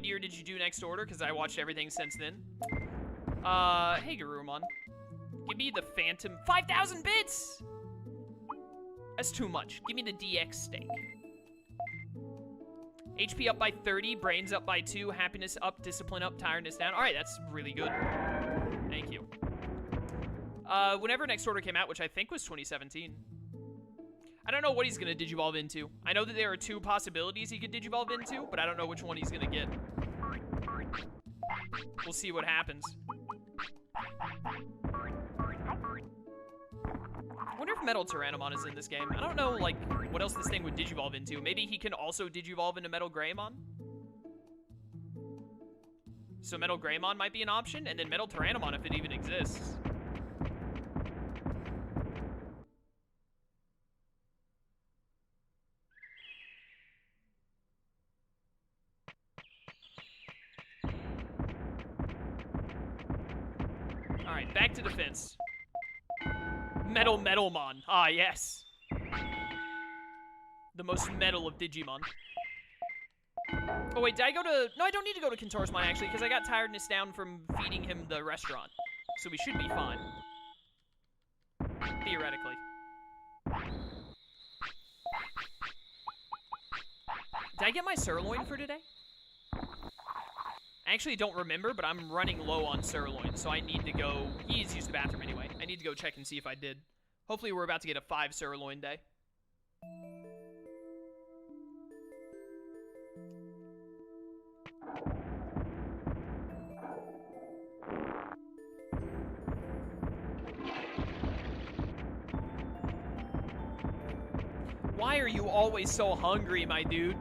What year did you do Next Order? Because I watched everything since then. Hey, Garurumon. Give me the Phantom. 5,000 bits! That's too much. Give me the DX steak. HP up by 30, brains up by 2, happiness up, discipline up, tiredness down. Alright, that's really good. Thank you. Whenever Next Order came out, which I think was 2017. I don't know what he's going to Digivolve into. I know that there are 2 possibilities he could Digivolve into, but I don't know which one he's going to get. We'll see what happens. I wonder if Metal Tyrannomon is in this game. I don't know, like, what else this thing would Digivolve into. Maybe he can also Digivolve into Metal Greymon? So Metal Greymon might be an option, and then Metal Tyrannomon if it even exists. Alright, back to defense. Metalmon. Ah, yes. The most metal of Digimon. Oh, wait, did I go to... No, I don't need to go to Kentorsmon, actually, because I got tiredness down from feeding him the restaurant. So we should be fine. Theoretically. Did I get my sirloin for today? I actually don't remember, but I'm running low on sirloin, so I need to go... He's used the bathroom anyway. I need to go check and see if I did. Hopefully we're about to get a 5 sirloin day. Why are you always so hungry, my dude?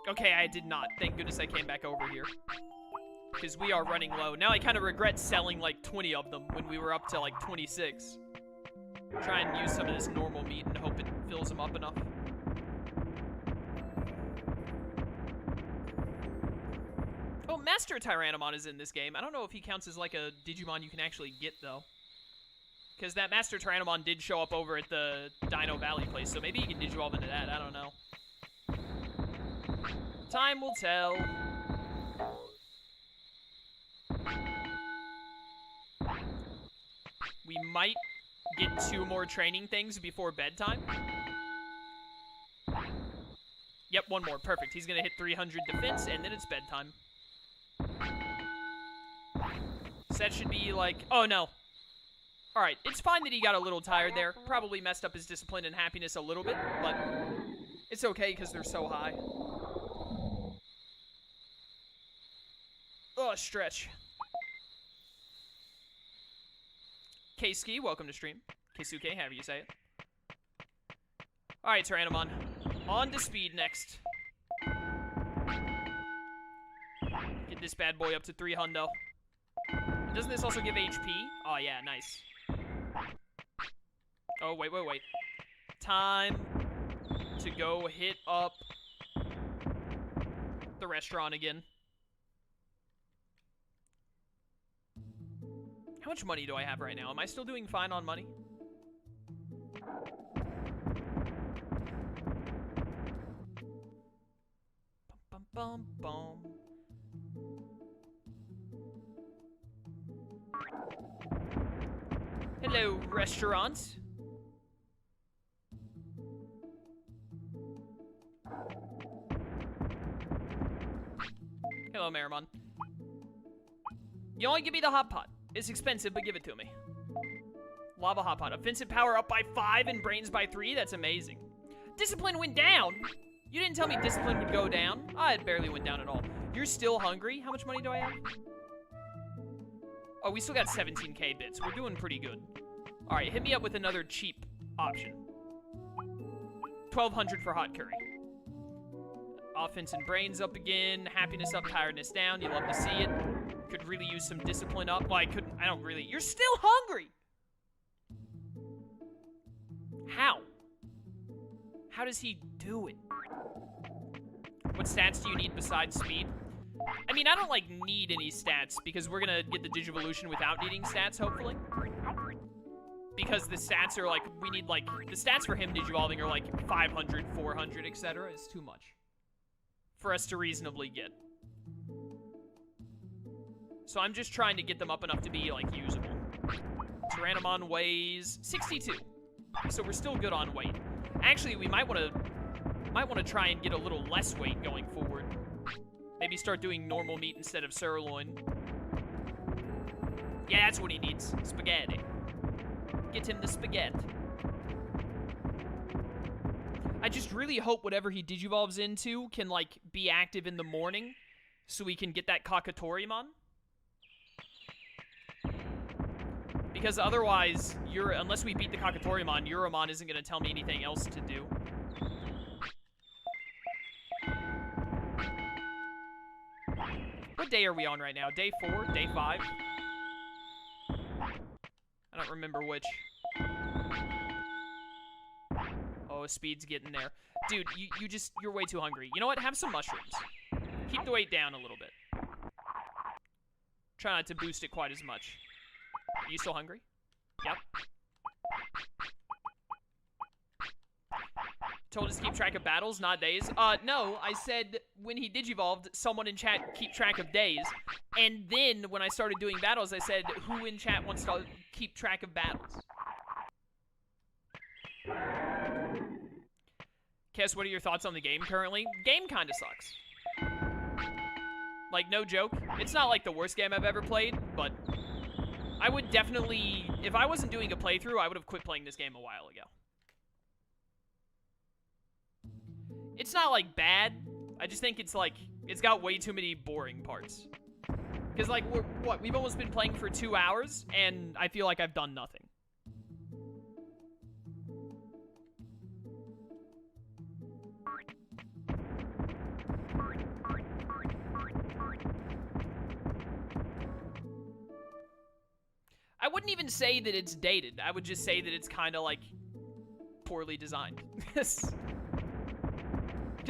Okay, I did not. Thank goodness I came back over here. Because we are running low. Now I kind of regret selling like 20 of them when we were up to like 26. Try and use some of this normal meat and hope it fills them up enough. Oh, Master Tyrannomon is in this game. I don't know if he counts as like a Digimon you can actually get though. Because that Master Tyrannomon did show up over at the Dino Valley place, so maybe you can Digivolve into that. I don't know. Time will tell. We might get 2 more training things before bedtime. Yep, 1 more. Perfect. He's going to hit 300 defense, and then it's bedtime. So that should be like... Oh, no. Alright, it's fine that he got a little tired there. Probably messed up his discipline and happiness a little bit, but it's okay because they're so high. Oh, stretch. K-Ski, welcome to stream. Keisuke, however you say it. Alright, Tyrannomon. On to speed next. Get this bad boy up to 3 hundo. And doesn't this also give HP? Oh, yeah, nice. Oh, wait. Time to go hit up the restaurant again. How much money do I have right now? Am I still doing fine on money? Bum, bum, bum, bum. Hello, restaurant. Hello, Marimon. You only give me the hot pot. It's expensive, but give it to me. Lava hot pot. Offensive power up by 5 and brains by 3. That's amazing. Discipline went down. You didn't tell me discipline would go down. It barely went down at all. You're still hungry? How much money do I have? Oh, we still got 17k bits. We're doing pretty good. All right, hit me up with another cheap option. 1,200 for hot curry. Offense and brains up again. Happiness up, tiredness down. You love to see it. Could really use some discipline up. Well, I don't really. You're still hungry! How? How does he do it? What stats do you need besides speed? I mean, I don't, like, need any stats, because we're gonna get the Digivolution without needing stats, hopefully. Because the stats are, like, we need, like, the stats for him Digivolving are, like, 500, 400, etc. It's too much. for us to reasonably get. So I'm just trying to get them up enough to be, like, usable. Tyrannomon weighs 62. So we're still good on weight. Actually, we might want to try and get a little less weight going forward. Maybe start doing normal meat instead of sirloin. Yeah, that's what he needs. Spaghetti. Get him the spaghetti. I just really hope whatever he digivolves into can, like, be active in the morning so we can get that Kakatorimon. Because otherwise, unless we beat the Kakatorimon, Euromon isn't going to tell me anything else to do. What day are we on right now? Day 4? Day 5? I don't remember which. Oh, speed's getting there. Dude, you're way too hungry. You know what? Have some mushrooms. Keep the weight down a little bit. Try not to boost it quite as much. Are you still hungry? Yep. Told us to keep track of battles, not days. No, I said when he digivolved, someone in chat keep track of days. And then when I started doing battles, I said, who in chat wants to keep track of battles? Kess, what are your thoughts on the game currently? Game kinda sucks. Like, no joke. It's not like the worst game I've ever played, but I would definitely, if I wasn't doing a playthrough, I would have quit playing this game a while ago. It's not, like, bad. I just think it's, like, it's got way too many boring parts. Because, like, we've almost been playing for 2 hours, and I feel like I've done nothing. I wouldn't even say that it's dated. I would just say that it's kind of, like, poorly designed. Because,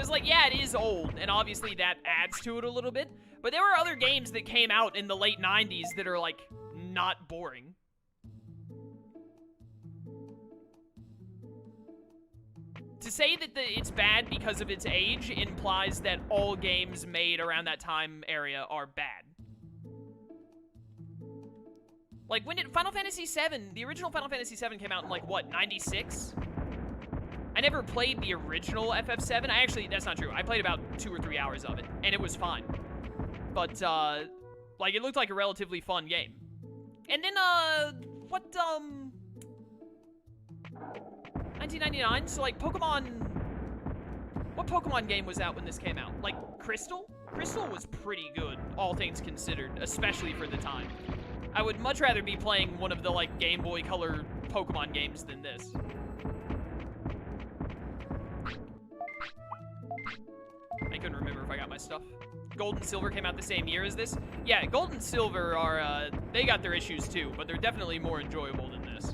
like, yeah, it is old, and obviously that adds to it a little bit. But there were other games that came out in the late 90s that are, like, not boring. To say that it's bad because of its age implies that all games made around that time area are bad. Like, when did Final Fantasy VII, the original Final Fantasy VII came out in, like, what, 96? I never played the original FF7. That's not true. I played about 2 or 3 hours of it, and it was fine. But, like, it looked like a relatively fun game. And then, 1999? So, like, Pokemon... What Pokemon game was out when this came out? Like, Crystal? Crystal was pretty good, all things considered, especially for the time. I would much rather be playing one of the, like, Game Boy Color Pokemon games than this. I couldn't remember if I got my stuff. Gold and Silver came out the same year as this? Yeah, Gold and Silver are, they got their issues too, but they're definitely more enjoyable than this.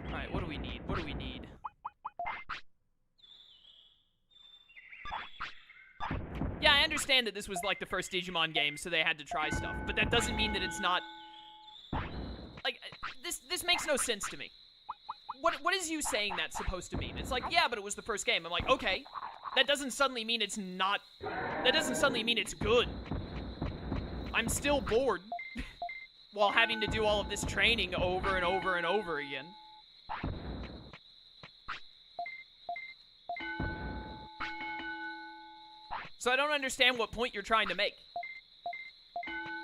Alright, what do we need? What do we need? Yeah, I understand that this was, like, the first Digimon game, so they had to try stuff. But that doesn't mean that it's not... Like, this makes no sense to me. What is you saying that's supposed to mean? It's like, yeah, but it was the first game. I'm like, okay. That doesn't suddenly mean it's not... That doesn't suddenly mean it's good. I'm still bored. While having to do all of this training over and over and over again. So I don't understand what point you're trying to make.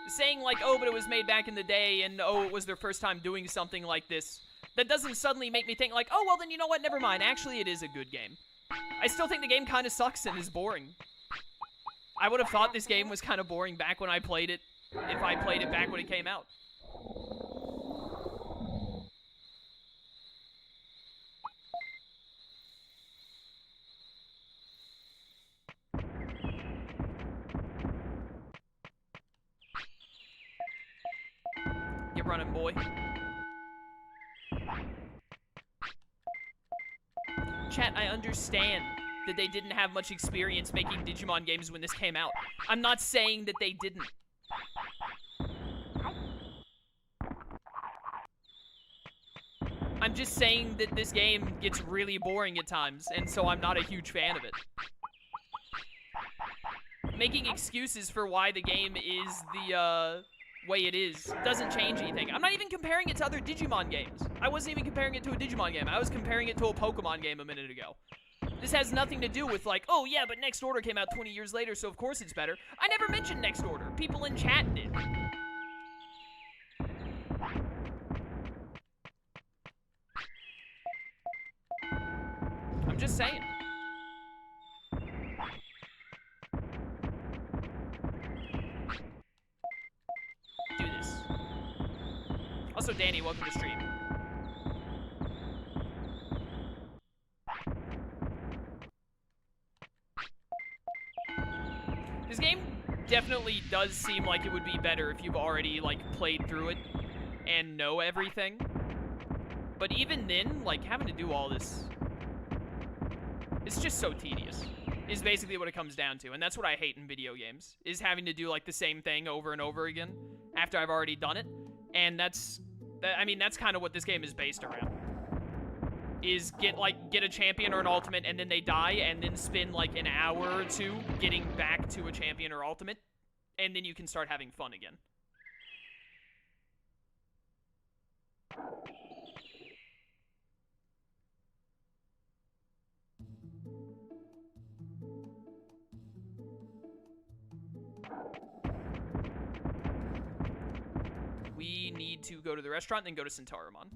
Saying like, oh, but it was made back in the day, and oh, it was their first time doing something like this. That doesn't suddenly make me think like, oh, well then you know what, never mind. Actually, it is a good game. I still think the game kind of sucks and is boring. I would have thought this game was kind of boring back when I played it, if I played it back when it came out. Get running, boy. Chat, I understand. that they didn't have much experience making Digimon games when this came out. I'm not saying that they didn't. I'm just saying that this game gets really boring at times, and so I'm not a huge fan of it. Making excuses for why the game is the, way it is doesn't change anything. I'm not even comparing it to other Digimon games. I wasn't even comparing it to a Digimon game. I was comparing it to a Pokemon game a minute ago. This has nothing to do with like, oh yeah, but Next Order came out 20 years later, so of course it's better. I never mentioned Next Order. People in chat did. I'm just saying. Do this. Also, Danny, welcome to stream. This game definitely does seem like it would be better if you've already, like, played through it and know everything. But even then, like, having to do all this, it's just so tedious, is basically what it comes down to. And that's what I hate in video games, is having to do, like, the same thing over and over again after I've already done it. And that's kind of what this game is based around. Is get a champion or an ultimate, and then they die, and then spend, like, an hour or two getting back to a champion or ultimate, and then you can start having fun again. We need to go to the restaurant, then go to Centaurimon.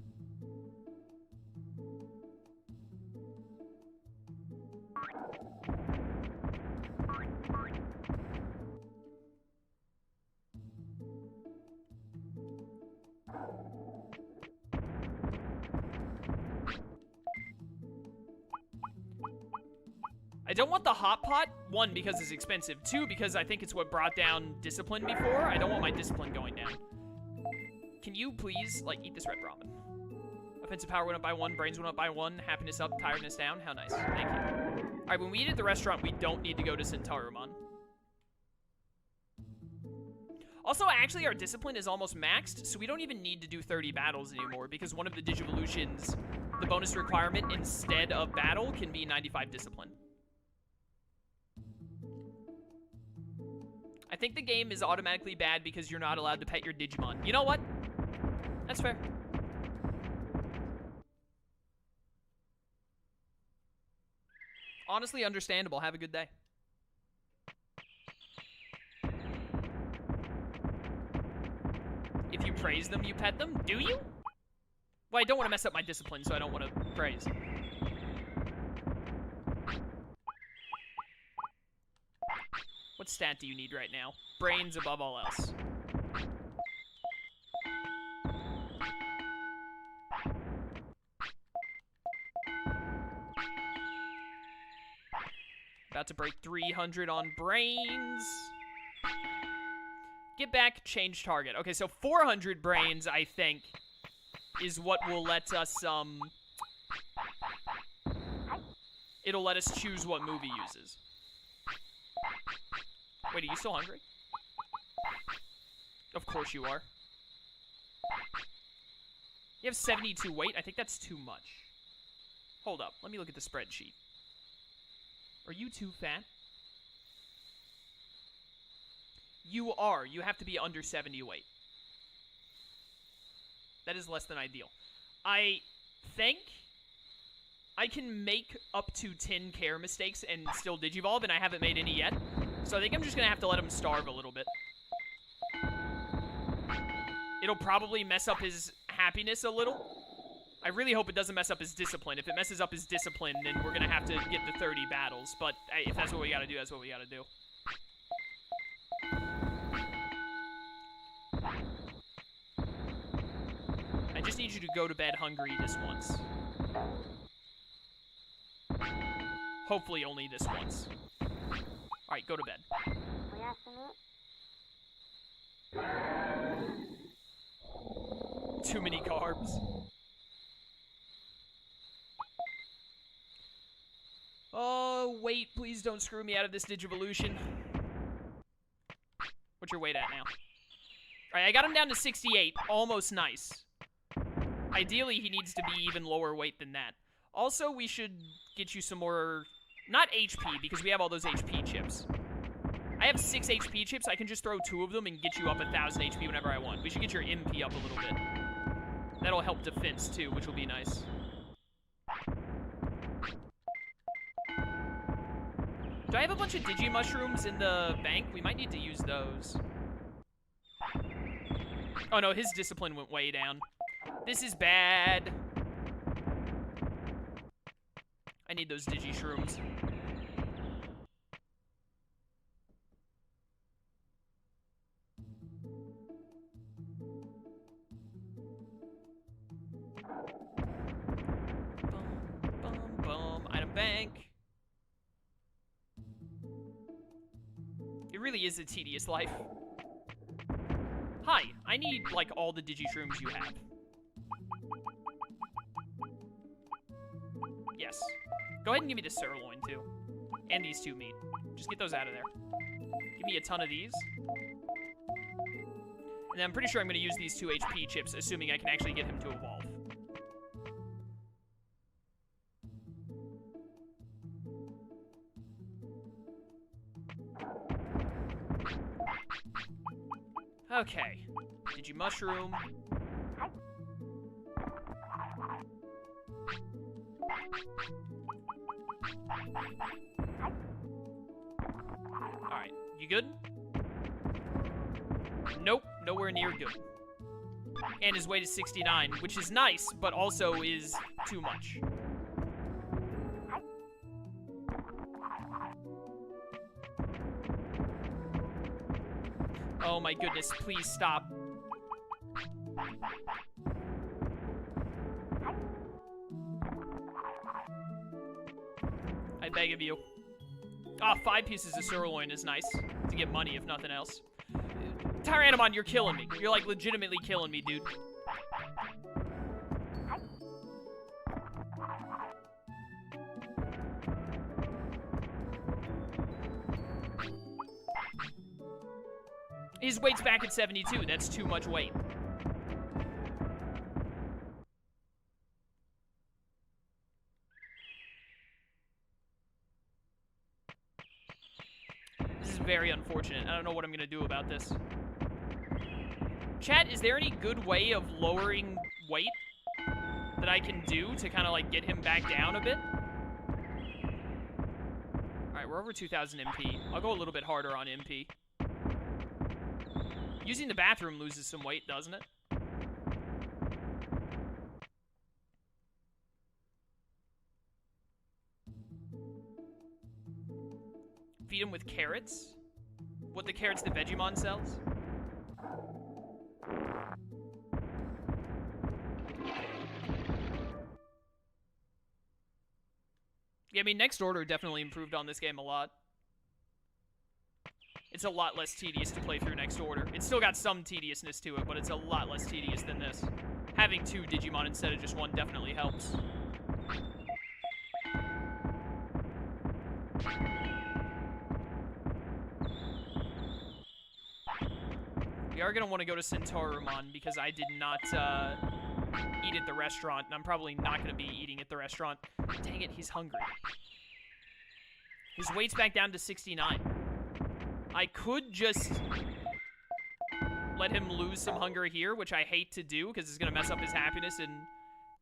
I don't want the hot pot, one, because it's expensive, two, because I think it's what brought down discipline before. I don't want my discipline going down. Can you please, like, eat this red ramen? Offensive power went up by 1, brains went up by 1, happiness up, tiredness down. How nice. Thank you. Alright, when we eat at the restaurant, we don't need to go to Centaurimon. Also, actually, our discipline is almost maxed, so we don't even need to do 30 battles anymore, because one of the Digivolutions, the bonus requirement instead of battle, can be 95 discipline. I think the game is automatically bad because you're not allowed to pet your Digimon. You know what? That's fair. Honestly, understandable. Have a good day. If you praise them, you pet them? Do you? Well, I don't want to mess up my discipline, so I don't want to praise. What stat do you need right now? Brains above all else. About to break 300 on brains. Get back, change target. Okay, so 400 brains, I think, is what will let us, it'll let us choose what move he uses. Wait, are you still hungry? Of course you are. You have 72 weight? I think that's too much. Hold up, let me look at the spreadsheet. Are you too fat? You are. You have to be under 70 weight. That is less than ideal. I think I can make up to 10 care mistakes and still Digivolve, and I haven't made any yet. So I think I'm just going to have to let him starve a little bit. It'll probably mess up his happiness a little. I really hope it doesn't mess up his discipline. If it messes up his discipline, then we're going to have to get the 30 battles. But hey, if that's what we got to do, that's what we got to do. I just need you to go to bed hungry this once. Hopefully only this once. Alright, go to bed. Too many carbs. Oh, wait, please don't screw me out of this Digivolution. What's your weight at now? Alright, I got him down to 68. Almost nice. Ideally, he needs to be even lower weight than that. Also, we should get you some more... Not HP, because we have all those HP chips. I have 6 HP chips. I can just throw 2 of them and get you up 1,000 HP whenever I want. We should get your MP up a little bit. That'll help defense, too, which will be nice. Do I have a bunch of Digimushrooms in the bank? We might need to use those. Oh no, his discipline went way down. This is bad. I need those Digishrooms. Bum, bum, bum. Item bank. It really is a tedious life. Hi, I need, like, all the Digishrooms you have. Yes. Go ahead and give me the sirloin, too. And these 2 meat. Just get those out of there. Give me a ton of these. And then I'm pretty sure I'm going to use these 2 HP chips, assuming I can actually get him to evolve. Okay. Digimushroom. Alright, you good? Nope, nowhere near good. And his weight is 69, which is nice, but also is too much. Oh my goodness, please stop. I beg of you. Ah, 5 pieces of sirloin is nice. To get money, if nothing else. Tyrannomon, you're killing me. You're, like, legitimately killing me, dude. His weight's back at 72. That's too much weight. This is very unfortunate. I don't know what I'm going to do about this. Chat, is there any good way of lowering weight that I can do to kind of, like, get him back down a bit? Alright, we're over 2,000 MP. I'll go a little bit harder on MP. Using the bathroom loses some weight, doesn't it? Feed him with carrots? What, the carrots that Vegimon sells? Yeah, I mean, Next Order definitely improved on this game a lot. It's a lot less tedious to play through Next Order. It's still got some tediousness to it, but it's a lot less tedious than this. Having 2 Digimon instead of just 1 definitely helps. We are going to want to go to Centaurumon because I did not eat at the restaurant, and I'm probably not going to be eating at the restaurant. Dang it, he's hungry. His weight's back down to 69. I could just let him lose some hunger here, which I hate to do because it's going to mess up his happiness and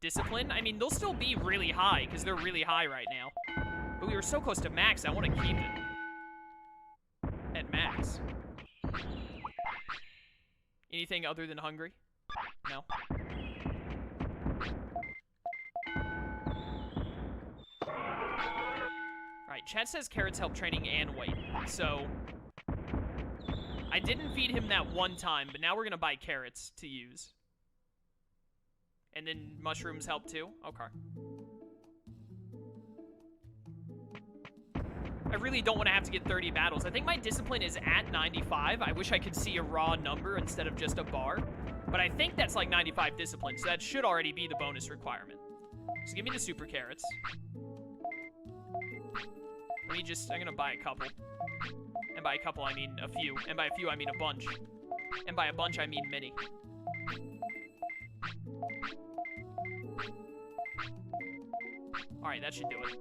discipline. I mean, they'll still be really high because they're really high right now. But we were so close to max, I want to keep it at max. Anything other than hungry? No? Alright, chat says carrots help training and weight. So, I didn't feed him that one time, but now we're gonna buy carrots to use. And then mushrooms help too? Okay. I really don't want to have to get 30 battles. I think my discipline is at 95. I wish I could see a raw number instead of just a bar. But I think that's like 95 discipline, so that should already be the bonus requirement. So give me the super carrots. Let me just, I'm gonna buy a couple. And by a couple, I mean a few. And by a few, I mean a bunch. And by a bunch, I mean many. Alright, that should do it.